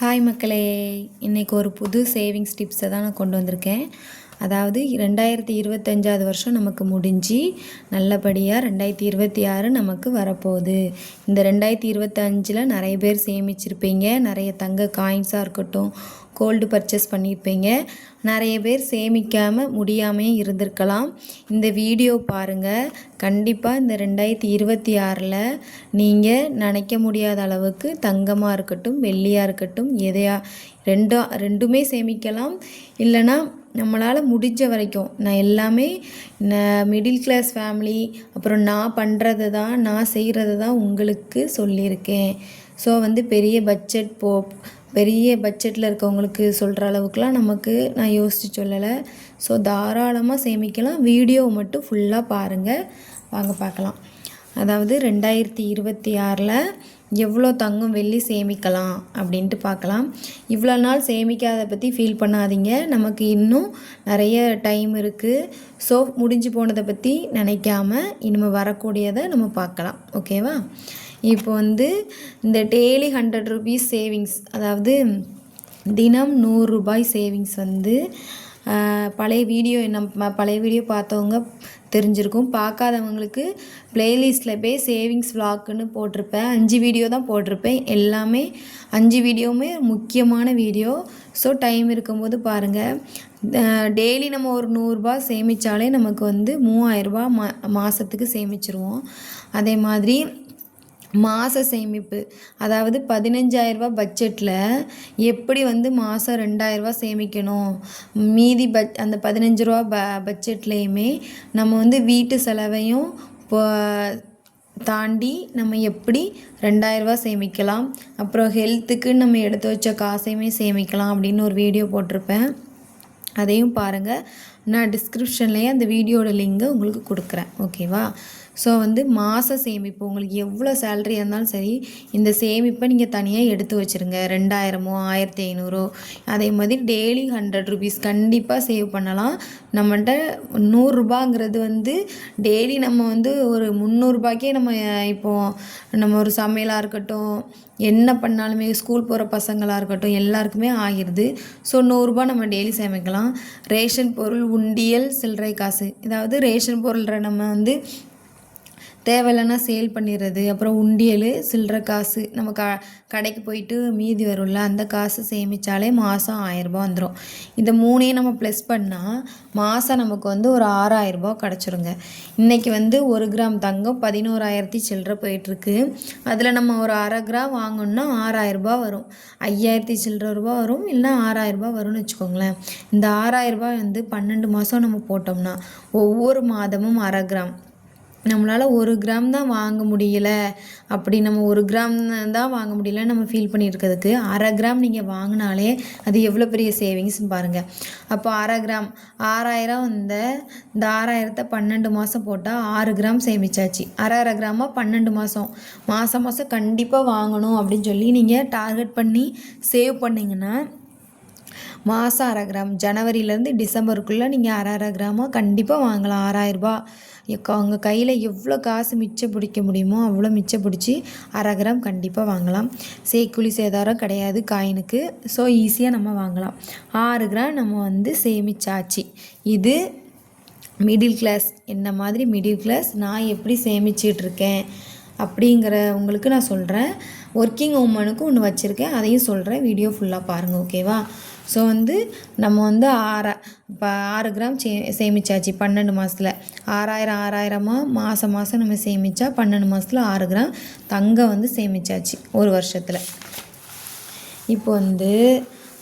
Hi மக்களே, இன்றைக்கி ஒரு புது சேவிங்ஸ் டிப்ஸை தான் நான் கொண்டு வந்திருக்கேன். அதாவது 2025 வருஷம் நமக்கு முடிஞ்சு நல்லபடியாக 2026 நமக்கு வரப்போகுது. இந்த 2025 நிறைய பேர் சேமிச்சிருப்பீங்க. நிறைய தங்க காயின்ஸாக இருக்கட்டும், கோல்டு பர்ச்சேஸ் பண்ணியிருப்பீங்க. நிறைய பேர் சேமிக்காமல் முடியாமே இருந்திருக்கலாம். இந்த வீடியோ பாருங்கள். கண்டிப்பாக இந்த 2026 நீங்கள் நினைக்க முடியாத அளவுக்கு தங்கமாக இருக்கட்டும், வெள்ளியாக இருக்கட்டும், ரெண்டுமே சேமிக்கலாம். இல்லைனா நம்மளால் முடிஞ்ச வரைக்கும் நான் எல்லாமே மிடில் கிளாஸ் ஃபேமிலி, அப்புறம் நான் பண்ணுறது தான், நான் செய்கிறது தான் உங்களுக்கு சொல்லியிருக்கேன். ஸோ பெரிய பட்ஜெட்டில் இருக்கவங்களுக்கு சொல்கிற அளவுக்குலாம் நமக்கு நான் யோசித்து சொல்லலை. ஸோ தாராளமாக சேமிக்கலாம். வீடியோவை மட்டும் ஃபுல்லாக பாருங்கள். வாங்க பார்க்கலாம். அதாவது 2026 எவ்வளோ தங்கம் வெள்ளி சேமிக்கலாம் அப்படின்ட்டு பார்க்கலாம். இவ்வளோ நாள் சேமிக்காத பற்றி ஃபீல் பண்ணாதீங்க. நமக்கு இன்னும் நிறைய டைம் இருக்குது. ஸோ முடிஞ்சு போனதை பற்றி நினைக்காம இனிமேல் வரக்கூடியதை நம்ம பார்க்கலாம். ஓகேவா? இப்போ இந்த டெய்லி 100 rupees சேவிங்ஸ், அதாவது தினம் 100 ரூபாய் சேவிங்ஸ் பழைய வீடியோ பார்த்தவங்க தெரிஞ்சிருக்கும். பார்க்காதவங்களுக்கு ப்ளேலிஸ்ட்டில் போய் சேவிங்ஸ் விளாக்குன்னு போட்டிருப்பேன். 5 வீடியோ தான் போட்டிருப்பேன். எல்லாமே 5 வீடியோவுமே முக்கியமான வீடியோ. ஸோ டைம் இருக்கும்போது பாருங்கள். டெய்லி நம்ம ஒரு 100 ரூபாய் சேமித்தாலே நமக்கு 3000 ரூபாய் மாதத்துக்கு சேமிச்சிருவோம். அதே மாதிரி மாத சேமிப்பு, அதாவது 15,000 ரூபாய் பட்ஜெட்டில் எப்படி மாதம் 2,000 ரூபாய் சேமிக்கணும். மீதி அந்த 15 ரூபா பட்ஜெட்லேயுமே நம்ம வீட்டு செலவையும் தாண்டி நம்ம எப்படி 2,000 ரூபாய் சேமிக்கலாம், அப்புறம் ஹெல்த்துக்கு நம்ம எடுத்து வச்ச காசையுமே சேமிக்கலாம் அப்படின்னு ஒரு வீடியோ போட்டிருப்பேன். அதையும் பாருங்கள். நான் டிஸ்கிரிப்ஷன்லேயே அந்த வீடியோட லிங்கை உங்களுக்கு கொடுக்குறேன். ஓகேவா? ஸோ மாத சேமிப்பு, உங்களுக்கு எவ்வளோ சேலரியாக இருந்தாலும் சரி, இந்த சேமிப்பை நீங்கள் தனியாக எடுத்து வச்சுருங்க. 2000 1500. அதே மாதிரி டெய்லி 100 rupees கண்டிப்பாக சேவ் பண்ணலாம். நம்மகிட்ட 100 ரூபாங்கிறது டெய்லி நம்ம ஒரு 300 ரூபாய்க்கே நம்ம ஒரு சமையலாக இருக்கட்டும், என்ன பண்ணாலுமே, ஸ்கூல் போகிற பசங்களாக இருக்கட்டும், எல்லாருக்குமே ஆகிடுது. ஸோ 100 ரூபாய் நம்ம டெய்லி சேமிக்கலாம். ரேஷன் பொருள், உண்டியல், சில்லறை காசு, அதாவது ரேஷன் பொருள்ற நம்ம தேவையில்லைன்னா சேல் பண்ணிடுறது. அப்புறம் உண்டியல், சில்லறை காசு, நம்ம கடைக்கு போயிட்டு மீதி வரும்ல, அந்த காசு சேமித்தாலே மாதம் 1000 ரூபாய் வந்துடும். இந்த 3ஐயும் நம்ம ப்ளஸ் பண்ணால் மாதம் நமக்கு ஒரு 6000 ரூபாய் கிடச்சிருங்க. இன்றைக்கி 1 கிராம் தங்கம் 11,000 சில்லறை போயிட்டுருக்கு. அதில் நம்ம ஒரு அரை கிராம் வாங்கணுன்னா 6000 ரூபாய் வரும். 5000 சில்லறை ரூபா வரும், இல்லைனா 6000 ரூபாய் வரும்னு வச்சுக்கோங்களேன். இந்த 6000 ரூபாய் 12 மாதம் நம்ம போட்டோம்னா ஒவ்வொரு மாதமும் அரை கிராம், நம்மளால் 1 கிராம் தான் வாங்க முடியல, அப்படி நம்ம 1 கிராம் தான் வாங்க முடியல நம்ம ஃபீல் பண்ணியிருக்கிறதுக்கு அரை கிராம் நீங்கள் வாங்கினாலே அது எவ்வளோ பெரிய சேவிங்ஸ்னு பாருங்கள். அப்போ அரை கிராம் 6000, இந்த 6000த்தை 12 மாதம் போட்டால் 6 கிராம் சேமிச்சாச்சு. அரை கிராமாக 12 மாதம் கண்டிப்பாக வாங்கணும் அப்படின்னு சொல்லி நீங்கள் டார்கெட் பண்ணி சேவ் பண்ணிங்கன்னா மாதம் 1/2 கிராம், ஜனவரியிலேருந்து டிசம்பருக்குள்ளே நீங்கள் அரை கிராமாக கண்டிப்பாக வாங்கலாம். 6000 ரூபாய் உங்கள் கையில் எவ்வளோ காசு மிச்சம் பிடிக்க முடியுமோ அவ்வளோ மிச்சம் பிடிச்சி 1/2 கிராம் கண்டிப்பாக வாங்கலாம். செய்கூலி சேதாரம் கிடையாது காயினுக்கு. ஸோ ஈஸியாக நம்ம வாங்கலாம். 6 கிராம் நம்ம சேமிச்சாச்சு. இது மிடில் கிளாஸ், என்ன மாதிரி மிடில் கிளாஸ் நான் எப்படி சேமிச்சிட்ருக்கேன் அப்படிங்கிற உங்களுக்கு நான் சொல்கிறேன். ஒர்க்கிங் உமனுக்கும் ஒன்று வச்சுருக்கேன், அதையும் சொல்கிறேன். வீடியோ ஃபுல்லாக பாருங்கள். ஓகேவா? ஸோ நம்ம 6 கிராம் சேமிச்சாச்சு 12 மாதத்தில். 6000 மாதம் நம்ம சேமித்தா 12 மாதத்தில் 6 கிராம் தங்கம் சேமிச்சாச்சு ஒரு வருஷத்தில். இப்போ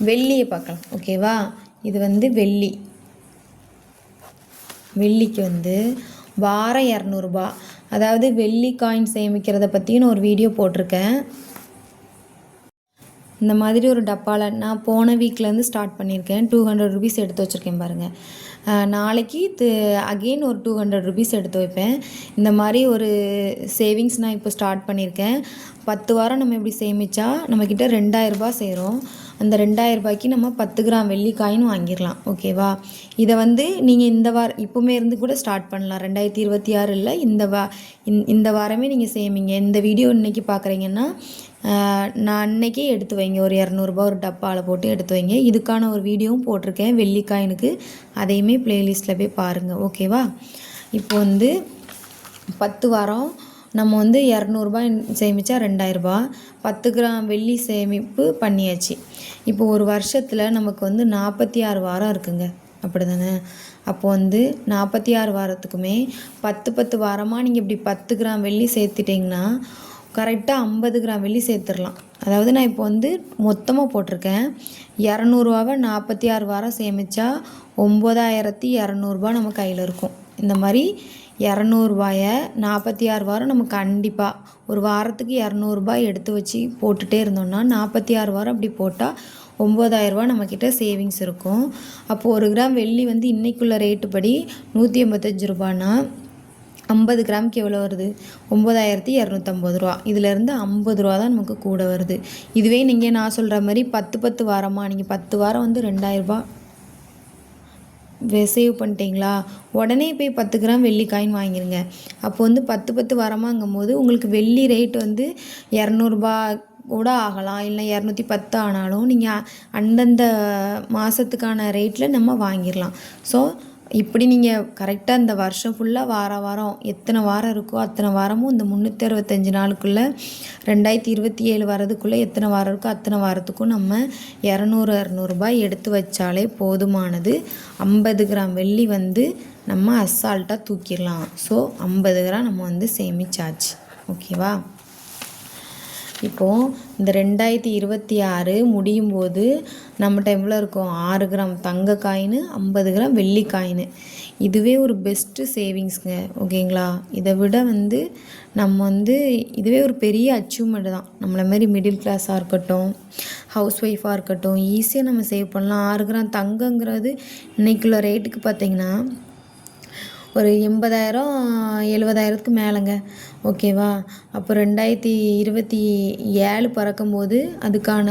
வெள்ளியை பார்க்கலாம். ஓகேவா? இது வெள்ளிக்கு வாரம் 200 ரூபாய், அதாவது வெள்ளி காயின் சேமிக்கிறத பற்றியும் ஒரு வீடியோ போட்டிருக்கேன். இந்த மாதிரி ஒரு டப்பாவில் நான் போன வீக்லேருந்து ஸ்டார்ட் பண்ணியிருக்கேன். 200 rupees எடுத்து வச்சுருக்கேன் பாருங்கள். நாளைக்கு அகெயின் ஒரு 200 rupees எடுத்து வைப்பேன். இந்த மாதிரி ஒரு சேவிங்ஸ் நான் இப்போ ஸ்டார்ட் பண்ணியிருக்கேன். 10 வாரம் நம்ம இப்படி சேமித்தா நம்மக்கிட்ட 2000 ரூபாய் சேரும். அந்த 2000 ரூபாய்க்கு நம்ம 10 கிராம் வெள்ளி காயின் வாங்கிடலாம். ஓகேவா? இதை நீங்கள் இந்த வாரம் இப்போமே இருந்து கூட ஸ்டார்ட் பண்ணலாம். 2026 இல்லை, இந்த வாரமே நீங்கள் சேமிங்க. இந்த வீடியோ இன்றைக்கி பார்க்குறீங்கன்னா நான் அன்னைக்கே எடுத்து வைங்க. ஒரு 200 ஒரு டப்பாவில் போட்டு எடுத்து வைங்க. இதுக்கான ஒரு வீடியோவும் போட்டிருக்கேன் வெள்ளி காயினுக்கு, அதையுமே ப்ளேலிஸ்ட்டில் போய் பாருங்கள். ஓகேவா? இப்போ வந்து 10 வாரம் நம்ம வந்து 200 சேமித்தா 2000, 10 கிராம் வெள்ளி சேமிப்பு பண்ணியாச்சு. இப்போ ஒரு வருஷத்தில் நமக்கு வந்து 46 வாரம் இருக்குங்க, அப்படி தானே? அப்போ வந்து 46 வாரத்துக்குமே 10 வாரமாக நீங்கள் இப்படி 10 கிராம் வெள்ளி சேர்த்துட்டிங்கன்னா கரெக்டாக 50 கிராம் வெள்ளி சேர்த்துடலாம். அதாவது நான் இப்போ வந்து மொத்தமாக போட்டிருக்கேன். 200 46 வாரம் சேமித்தா 9200 நம்ம கையில் இருக்கும். இந்த மாதிரி 200 46 வாரம் நம்ம கண்டிப்பாக ஒரு வாரத்துக்கு 200 எடுத்து வச்சு போட்டுகிட்டே இருந்தோம்னா 46 வாரம் அப்படி போட்டால் 9000 நம்மக்கிட்ட சேவிங்ஸ் இருக்கும். அப்போது 1 கிராம் வெள்ளி வந்து இன்றைக்குள்ள ரேட்டு படி 185 50 கிராமுக்கு எவ்வளோ வருது? 9250 இதிலேருந்து 50 தான் நமக்கு கூட வருது. இதுவே நீங்கள் நான் சொல்கிற மாதிரி 10 வாரமாக நீங்கள் 10 வாரம் வந்து 2000 சேவ் பண்ணிட்டீங்களா, உடனே போய் 10 கிராம் வெள்ளி காயின் வாங்கிடுங்க. அப்போ வந்து 10 வாரமாங்கும் போது உங்களுக்கு வெள்ளி ரேட் வந்து 200 கூட ஆகலாம், இல்லை 210 ஆனாலும் நீங்கள் அந்தந்த மாதத்துக்கான ரேட்டில் நம்ம வாங்கிடலாம். ஸோ இப்படி நீங்கள் கரெக்டாக இந்த வருஷம் ஃபுல்லாக வாரம் எத்தனை வாரம் இருக்கோ அத்தனை வாரமும் இந்த 365 நாளுக்குள்ளே 2027 வரதுக்குள்ளே எத்தனை வாரம் இருக்கோ அத்தனை வாரத்துக்கும் நம்ம 200 எடுத்து வச்சாலே போதுமானது. 50 கிராம் வெள்ளி வந்து நம்ம அசால்ட்டாக தூக்கிடலாம். ஸோ 50 கிராம் நம்ம வந்து சேமிச்சாச்சு. ஓகேவா? இப்போது இந்த 2026 முடியும் போது நம்மகிட்ட எவ்வளோ இருக்கும்? 6 கிராம் தங்க காயின், 50 கிராம் வெள்ளி காயின். இதுவே ஒரு பெஸ்ட்டு சேவிங்ஸுங்க. ஓகேங்களா? இதை விட வந்து நம்ம வந்து இதுவே ஒரு பெரிய அச்சீவ்மெண்ட் தான். நம்மளை மாதிரி மிடில் கிளாஸாக இருக்கட்டும், ஹவுஸ் ஒய்ஃபாக இருக்கட்டும், ஈஸியாக நம்ம சேவ் பண்ணலாம். 6 கிராம் தங்கங்கிறது இன்றைக்குள்ள ரேட்டுக்கு பார்த்திங்கன்னா ஒரு 80,000 70,000க்கு மேலேங்க. ஓகேவா? அப்போ 2027 பிறக்கும்போது அதுக்கான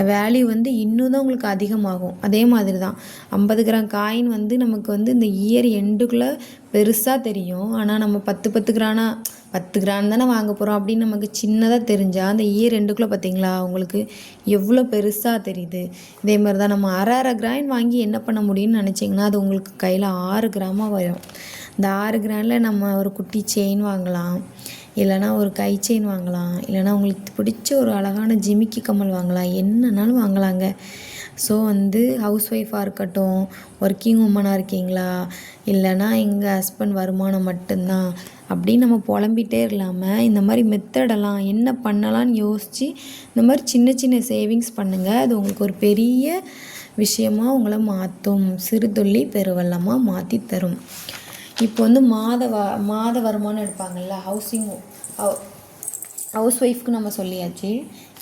வேல்யூ வந்து இன்னும் தான் உங்களுக்கு அதிகமாகும். அதே மாதிரி தான் 50 கிராம் காயின் வந்து நமக்கு வந்து இந்த இயர் எண்டுக்குள்ளே பெருசாக தெரியும். ஆனால் நம்ம 10 கிராம் தானே வாங்க போகிறோம் அப்படின்னு நமக்கு சின்னதாக தெரிஞ்சால் அந்த இயர் எண்டுக்குள்ளே பார்த்திங்களா உங்களுக்கு எவ்வளோ பெருசாக தெரியுது. இதே மாதிரி தான் நம்ம அரை கிராம் வாங்கி என்ன பண்ண முடியும்னு நினச்சிங்கன்னா அது உங்களுக்கு கையில் 6 கிராமாக வரும். இந்த 6 கிராமில் நம்ம ஒரு குட்டி செயின் வாங்கலாம், இல்லைனா ஒரு கை செயின் வாங்கலாம், இல்லைனா உங்களுக்கு பிடிச்ச ஒரு அழகான ஜிமிக்கி கம்மல் வாங்கலாம், என்னன்னாலும் வாங்கலாங்க. ஸோ வந்து ஹவுஸ் ஒய்ஃபாக இருக்கட்டும், ஒர்க்கிங் உமனாக இருக்கீங்களா, இல்லைனா எங்கள் ஹஸ்பண்ட் வருமானம் மட்டும்தான் அப்படின்னு நம்ம புலம்பிகிட்டே இல்லாமல் இந்த மாதிரி மெத்தடெல்லாம் என்ன பண்ணலான்னு யோசித்து இந்த மாதிரி சின்ன சின்ன சேவிங்ஸ் பண்ணுங்கள். அது உங்களுக்கு ஒரு பெரிய விஷயமாக உங்களை மாற்றும். சிறு துள்ளி பெருவெள்ளமாக மாற்றி தரும். இப்போ வந்து மாத வருமானம் எடுப்பாங்கள்ல, ஹவுஸ் ஒய்ஃப்க்கு நம்ம சொல்லியாச்சு.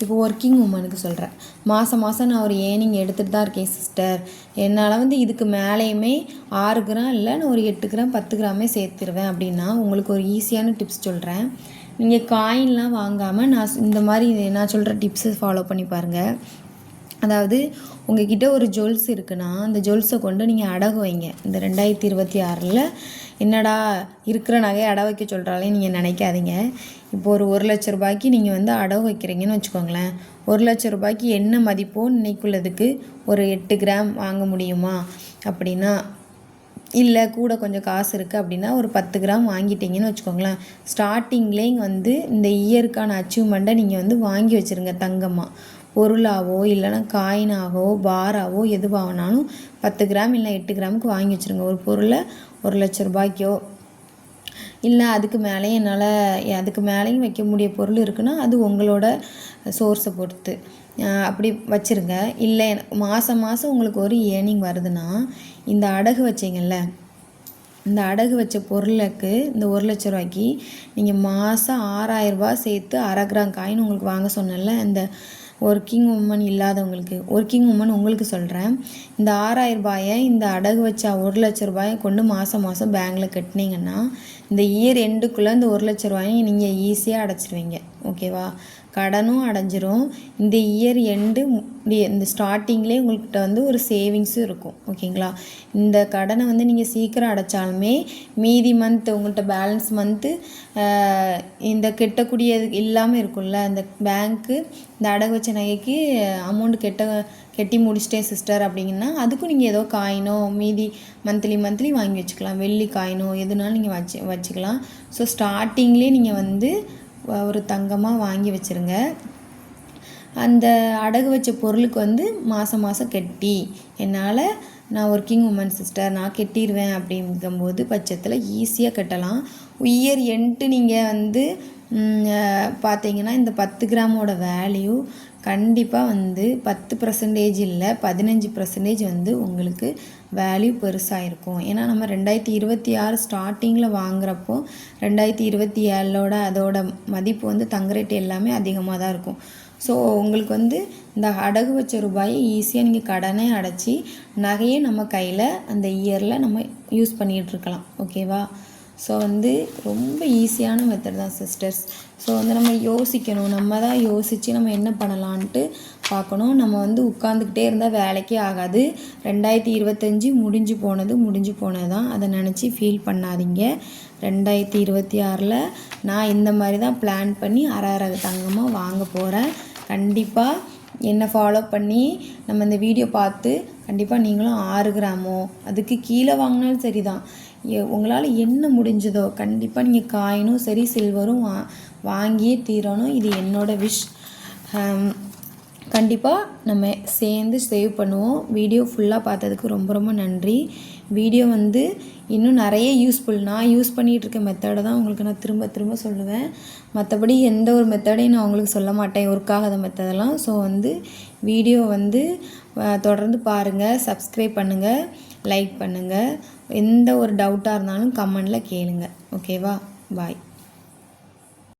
இப்போ ஒர்க்கிங் உமனுக்கு சொல்கிறேன். மாதம் நான் ஒரு ஏர்னிங் எடுத்துகிட்டு தான் இருக்கேன் சிஸ்டர், என்னால் வந்து இதுக்கு மேலேயுமே 6 கிராம் இல்லை நான் ஒரு 8 கிராம் 10 கிராமே சேர்த்துருவேன் அப்படின்னா உங்களுக்கு ஒரு ஈஸியான டிப்ஸ் சொல்கிறேன். நீங்கள் காயின்லாம் வாங்காமல் இந்த மாதிரி நான் சொல்கிற டிப்ஸை ஃபாலோ பண்ணி பாருங்கள். அதாவது உங்கள்கிட்ட ஒரு ஜுவல்ஸ் இருக்குன்னா அந்த ஜுவல்ஸை கொண்டு நீங்கள் அடகு வைங்க. இந்த 2026 என்னடா இருக்கிற நகையை அடகு வைக்க சொல்கிறாலே நீங்கள் நினைக்காதீங்க. இப்போ ஒரு 1 லட்ச ரூபாய்க்கு நீங்கள் வந்து அடகு வைக்கிறீங்கன்னு வச்சுக்கோங்களேன். 1 லட்ச ரூபாய்க்கு என்ன மதிப்போ இன்னைக்குள்ளதுக்கு ஒரு 8 கிராம் வாங்க முடியுமா அப்படின்னா, இல்லை கூட கொஞ்சம் காசு இருக்குது அப்படின்னா ஒரு 10 கிராம் வாங்கிட்டீங்கன்னு வச்சுக்கோங்களேன். ஸ்டார்டிங்லேயே வந்து இந்த இயருக்கான அச்சீவ்மெண்ட்டை நீங்கள் வந்து வாங்கி வச்சுருங்க. தங்கமாக பொருளாவோ இல்லைனா காயினாகவோ பாராவோ எதுவாகனாலும் 10 கிராம் இல்லை 8 கிராமுக்கு வாங்கி வச்சுருங்க. ஒரு பொருளை 1 லட்ச ரூபாய்க்கோ இல்லை அதுக்கு மேலேயும் வைக்க முடிய பொருள் இருக்குன்னா அது உங்களோட சோர்ஸை பொறுத்து அப்படி வச்சுருங்க. இல்லை மாதம் உங்களுக்கு ஒரு ஏர்னிங் வருதுன்னா இந்த அடகு வச்சிங்கல்ல, இந்த அடகு வச்ச பொருளுக்கு இந்த 1 லட்ச ரூபாய்க்கு நீங்கள் மாதம் 6000 சேர்த்து 1/2 கிராம் காயின் உங்களுக்கு வாங்க சொன்னல. இந்த ஒர்க்கிங் உமன் இல்லாதவங்களுக்கு, ஒர்க்கிங் உமன் உங்களுக்கு சொல்கிறேன். இந்த 6000 இந்த அடகு வச்ச 1 லட்ச ரூபாயை கொண்டு மாதம் பேங்கில் கட்டினீங்கன்னா இந்த இயர் எண்டுக்குள்ளே இந்த 1 லட்ச ரூபாயை நீங்கள் ஈஸியாக அடைச்சிடுவீங்க. ஓகேவா? கடனும் அடைஞ்சிரும். இந்த இயர் எண்டு இந்த ஸ்டார்டிங்லேயே உங்கள்கிட்ட வந்து ஒரு சேவிங்ஸும் இருக்கும். ஓகேங்களா? இந்த கடனை வந்து நீங்கள் சீக்கிரம் அடைச்சாலுமே மீதி மந்த் உங்கள்கிட்ட பேலன்ஸ் மந்த்து இந்த கெட்டக்கூடிய இல்லாமல் இருக்கும்ல, இந்த பேங்க்கு இந்த அடகு வச்ச நகைக்கு அமௌண்ட் கெட்டி முடிச்சிட்டேன் சிஸ்டர் அப்படிங்கன்னா அதுக்கும் நீங்கள் ஏதோ காயினோ மீதி மந்த்லி வாங்கி வச்சுக்கலாம். வெள்ளி காயினோ எதுனாலும் நீங்கள் வச்சுக்கலாம். ஸோ ஸ்டார்டிங்லேயே நீங்கள் வந்து ஒரு தங்கமாக வாங்கி வச்சுருங்க. அந்த அடகு வச்ச பொருளுக்கு வந்து மாதம் கட்டி நான் ஒர்க்கிங் உமன் சிஸ்டர் நான் கட்டிடுவேன் அப்படிங்கும்போது பட்சத்தில் ஈஸியாக கட்டலாம். இயர் எண்டு நீங்கள் வந்து பார்த்தீங்கன்னா இந்த 10 கிராமோட வேல்யூ கண்டிப்பாக வந்து 10% இல்லை 15% வந்து உங்களுக்கு வேல்யூ பெருசாக இருக்கும். ஏன்னா நம்ம 2026 ஸ்டார்டிங்கில் வாங்குறப்போ 2027 அதோட மதிப்பு வந்து தங்க ரேட்டு எல்லாமே அதிகமாக தான் இருக்கும். ஸோ உங்களுக்கு வந்து இந்த அடகு வச்ச ரூபாயை ஈஸியாக நீங்கள் கடனே அடைச்சி நகையே நம்ம கையில் அந்த இயரில் நம்ம யூஸ் பண்ணிகிட்ருக்கலாம். ஓகேவா? ஸோ வந்து ரொம்ப ஈஸியான மெத்தட் தான் சிஸ்டர்ஸ். ஸோ வந்து நம்ம யோசிக்கணும், நம்ம தான் யோசித்து நம்ம என்ன பண்ணலான்ட்டு பார்க்கணும். நம்ம வந்து உட்காந்துக்கிட்டே இருந்தால் வேலைக்கே ஆகாது. 2025 முடிஞ்சு போனது தான். அதை நினச்சி ஃபீல் பண்ணாதீங்க. 2026 நான் இந்த மாதிரி தான் பிளான் பண்ணி அரை தங்கமாக வாங்க போகிறேன். கண்டிப்பாக என்னை ஃபாலோ பண்ணி நம்ம இந்த வீடியோ பார்த்து கண்டிப்பாக நீங்களும் 6 கிராமோ அதுக்கு கீழே வாங்கினாலும் சரி தான், உங்களால் என்ன முடிஞ்சதோ கண்டிப்பாக நீங்கள் காயினும் சரி சில்வரும் வாங்கியே தீரணும். இது என்னோடய விஷ். கண்டிப்பாக நம்ம சேர்ந்து சேவ் பண்ணுவோம். வீடியோ ஃபுல்லாக பார்த்ததுக்கு ரொம்ப நன்றி. வீடியோ வந்து இன்னும் நிறைய யூஸ்ஃபுல் நான் யூஸ் பண்ணிகிட்ருக்க மெத்தடை தான் உங்களுக்கு நான் திரும்ப சொல்லுவேன். மற்றபடி எந்த ஒரு மெத்தடையும் நான் உங்களுக்கு சொல்ல மாட்டேன், ஒர்க் ஆகாத மெத்தடெல்லாம். ஸோ வந்து வீடியோ வந்து தொடர்ந்து பாருங்கள், சப்ஸ்கிரைப் பண்ணுங்கள், லைக் பண்ணுங்கள். எந்த ஒரு டவுட்டாக இருந்தாலும் கமெண்டில் கேளுங்க. ஓகேவா? பாய்.